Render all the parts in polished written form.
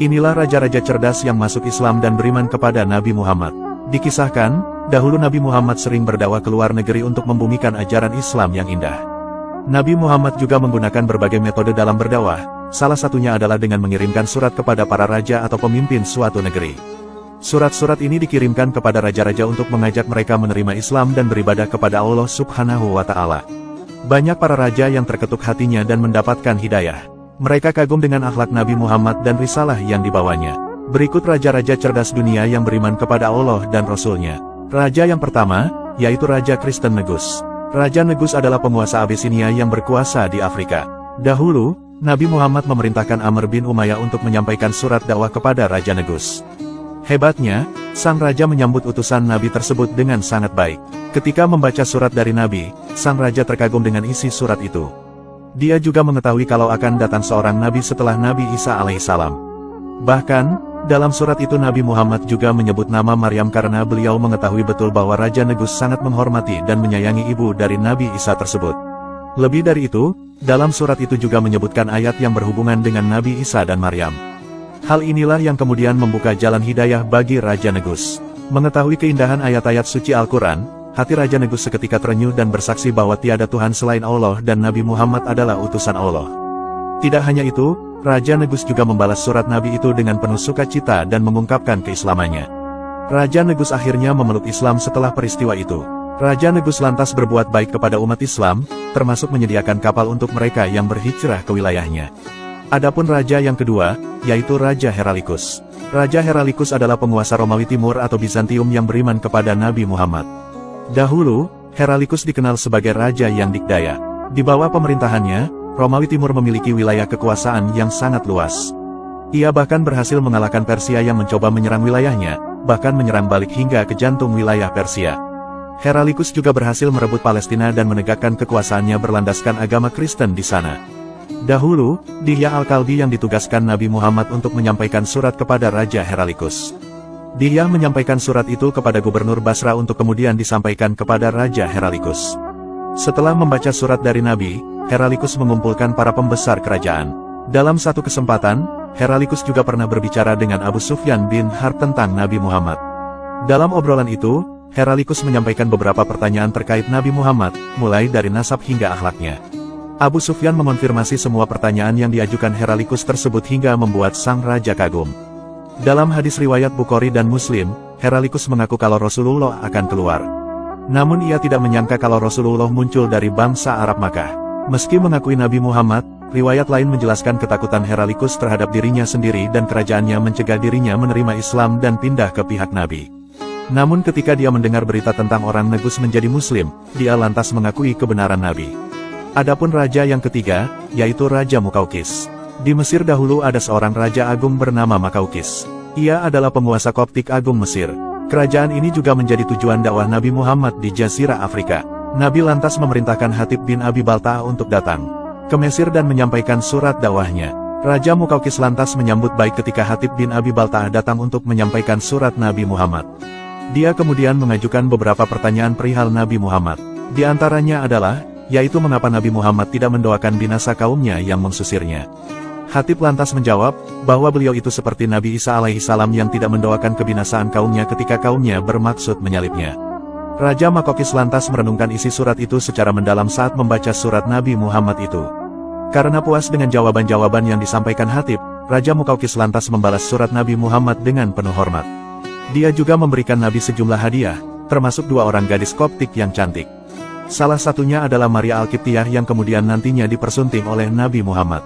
Inilah raja-raja cerdas yang masuk Islam dan beriman kepada Nabi Muhammad. Dikisahkan, dahulu Nabi Muhammad sering berdakwah ke luar negeri untuk membumikan ajaran Islam yang indah. Nabi Muhammad juga menggunakan berbagai metode dalam berdakwah, salah satunya adalah dengan mengirimkan surat kepada para raja atau pemimpin suatu negeri. Surat-surat ini dikirimkan kepada raja-raja untuk mengajak mereka menerima Islam dan beribadah kepada Allah Subhanahu wa Ta'ala. Banyak para raja yang terketuk hatinya dan mendapatkan hidayah. Mereka kagum dengan akhlak Nabi Muhammad dan risalah yang dibawanya. Berikut raja-raja cerdas dunia yang beriman kepada Allah dan Rasul-Nya. Raja yang pertama, yaitu Raja Kristen Negus. Raja Negus adalah penguasa Abisinia yang berkuasa di Afrika. Dahulu, Nabi Muhammad memerintahkan Amr bin Umayyah untuk menyampaikan surat dakwah kepada Raja Negus. Hebatnya, sang raja menyambut utusan Nabi tersebut dengan sangat baik. Ketika membaca surat dari Nabi, sang raja terkagum dengan isi surat itu. Dia juga mengetahui kalau akan datang seorang Nabi setelah Nabi Isa alaihissalam. Bahkan, dalam surat itu Nabi Muhammad juga menyebut nama Maryam karena beliau mengetahui betul bahwa Raja Negus sangat menghormati dan menyayangi ibu dari Nabi Isa tersebut. Lebih dari itu, dalam surat itu juga menyebutkan ayat yang berhubungan dengan Nabi Isa dan Maryam. Hal inilah yang kemudian membuka jalan hidayah bagi Raja Negus. Mengetahui keindahan ayat-ayat suci Al-Quran, hati Raja Negus seketika terenyuh dan bersaksi bahwa tiada Tuhan selain Allah dan Nabi Muhammad adalah utusan Allah. Tidak hanya itu, Raja Negus juga membalas surat Nabi itu dengan penuh sukacita dan mengungkapkan keislamannya. Raja Negus akhirnya memeluk Islam setelah peristiwa itu. Raja Negus lantas berbuat baik kepada umat Islam, termasuk menyediakan kapal untuk mereka yang berhijrah ke wilayahnya. Adapun raja yang kedua, yaitu Raja Heralikus. Raja Heralikus adalah penguasa Romawi Timur atau Bizantium yang beriman kepada Nabi Muhammad. Dahulu, Heralikus dikenal sebagai raja yang dikdaya. Di bawah pemerintahannya, Romawi Timur memiliki wilayah kekuasaan yang sangat luas. Ia bahkan berhasil mengalahkan Persia yang mencoba menyerang wilayahnya, bahkan menyerang balik hingga ke jantung wilayah Persia. Heralikus juga berhasil merebut Palestina dan menegakkan kekuasaannya berlandaskan agama Kristen di sana. Dahulu, Dihya Al-Kalbi yang ditugaskan Nabi Muhammad untuk menyampaikan surat kepada Raja Heralikus. Dihya menyampaikan surat itu kepada Gubernur Basra untuk kemudian disampaikan kepada Raja Heralikus. Setelah membaca surat dari Nabi, Heralikus mengumpulkan para pembesar kerajaan. Dalam satu kesempatan, Heralikus juga pernah berbicara dengan Abu Sufyan bin Harb tentang Nabi Muhammad. Dalam obrolan itu, Heralikus menyampaikan beberapa pertanyaan terkait Nabi Muhammad, mulai dari nasab hingga akhlaknya. Abu Sufyan mengonfirmasi semua pertanyaan yang diajukan Heralikus tersebut hingga membuat sang raja kagum. Dalam hadis riwayat Bukhari dan Muslim, Heralikus mengaku kalau Rasulullah akan keluar. Namun ia tidak menyangka kalau Rasulullah muncul dari bangsa Arab Makkah. Meski mengakui Nabi Muhammad, riwayat lain menjelaskan ketakutan Heralikus terhadap dirinya sendiri dan kerajaannya mencegah dirinya menerima Islam dan pindah ke pihak Nabi. Namun ketika dia mendengar berita tentang orang Negus menjadi Muslim, dia lantas mengakui kebenaran Nabi. Adapun raja yang ketiga, yaitu Raja Mukaukis. Di Mesir dahulu ada seorang raja agung bernama Makaukis. Ia adalah penguasa Koptik Agung Mesir. Kerajaan ini juga menjadi tujuan dakwah Nabi Muhammad di Jazirah Afrika. Nabi lantas memerintahkan Hatib bin Abi Balta'ah untuk datang ke Mesir dan menyampaikan surat dakwahnya. Raja Mukaukis lantas menyambut baik ketika Hatib bin Abi Balta'ah datang untuk menyampaikan surat Nabi Muhammad. Dia kemudian mengajukan beberapa pertanyaan perihal Nabi Muhammad. Di antaranya adalah, yaitu mengapa Nabi Muhammad tidak mendoakan binasa kaumnya yang mengsusirnya. Hatib lantas menjawab, bahwa beliau itu seperti Nabi Isa alaihissalam yang tidak mendoakan kebinasaan kaumnya ketika kaumnya bermaksud menyalibnya. Raja Makokis lantas merenungkan isi surat itu secara mendalam saat membaca surat Nabi Muhammad itu. Karena puas dengan jawaban-jawaban yang disampaikan Hatib, Raja Mukaukis lantas membalas surat Nabi Muhammad dengan penuh hormat. Dia juga memberikan Nabi sejumlah hadiah, termasuk 2 orang gadis Koptik yang cantik. Salah satunya adalah Maria Al-Qibtiyah yang kemudian nantinya dipersunting oleh Nabi Muhammad.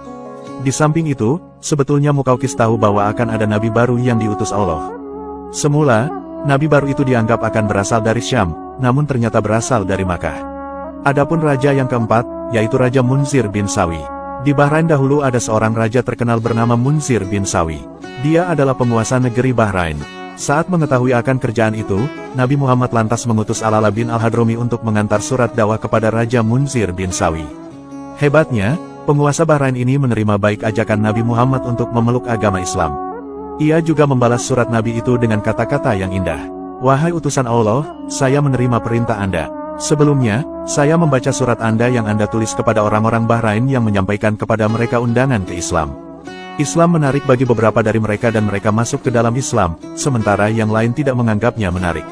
Di samping itu, sebetulnya Mukaukis tahu bahwa akan ada Nabi baru yang diutus Allah. Semula, Nabi baru itu dianggap akan berasal dari Syam, namun ternyata berasal dari Makkah. Adapun raja yang keempat, yaitu Raja Munzir bin Sawi. Di Bahrain dahulu ada seorang raja terkenal bernama Munzir bin Sawi. Dia adalah penguasa negeri Bahrain. Saat mengetahui akan kerjaan itu, Nabi Muhammad lantas mengutus Al-Ala bin Al-Hadromi untuk mengantar surat dakwah kepada Raja Munzir bin Sawi. Hebatnya, penguasa Bahrain ini menerima baik ajakan Nabi Muhammad untuk memeluk agama Islam. Ia juga membalas surat Nabi itu dengan kata-kata yang indah. Wahai utusan Allah, saya menerima perintah Anda. Sebelumnya, saya membaca surat Anda yang Anda tulis kepada orang-orang Bahrain yang menyampaikan kepada mereka undangan ke Islam. Islam menarik bagi beberapa dari mereka dan mereka masuk ke dalam Islam, sementara yang lain tidak menganggapnya menarik.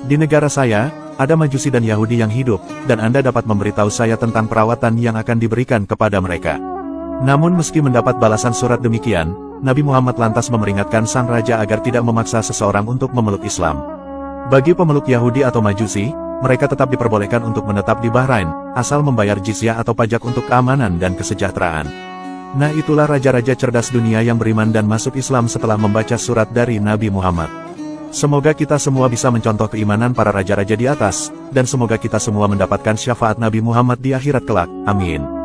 Di negara saya, ada Majusi dan Yahudi yang hidup, dan Anda dapat memberitahu saya tentang perawatan yang akan diberikan kepada mereka. Namun meski mendapat balasan surat demikian, Nabi Muhammad lantas memperingatkan sang raja agar tidak memaksa seseorang untuk memeluk Islam. Bagi pemeluk Yahudi atau Majusi, mereka tetap diperbolehkan untuk menetap di Bahrain, asal membayar jizyah atau pajak untuk keamanan dan kesejahteraan. Nah, itulah raja-raja cerdas dunia yang beriman dan masuk Islam setelah membaca surat dari Nabi Muhammad. Semoga kita semua bisa mencontoh keimanan para raja-raja di atas, dan semoga kita semua mendapatkan syafaat Nabi Muhammad di akhirat kelak. Amin.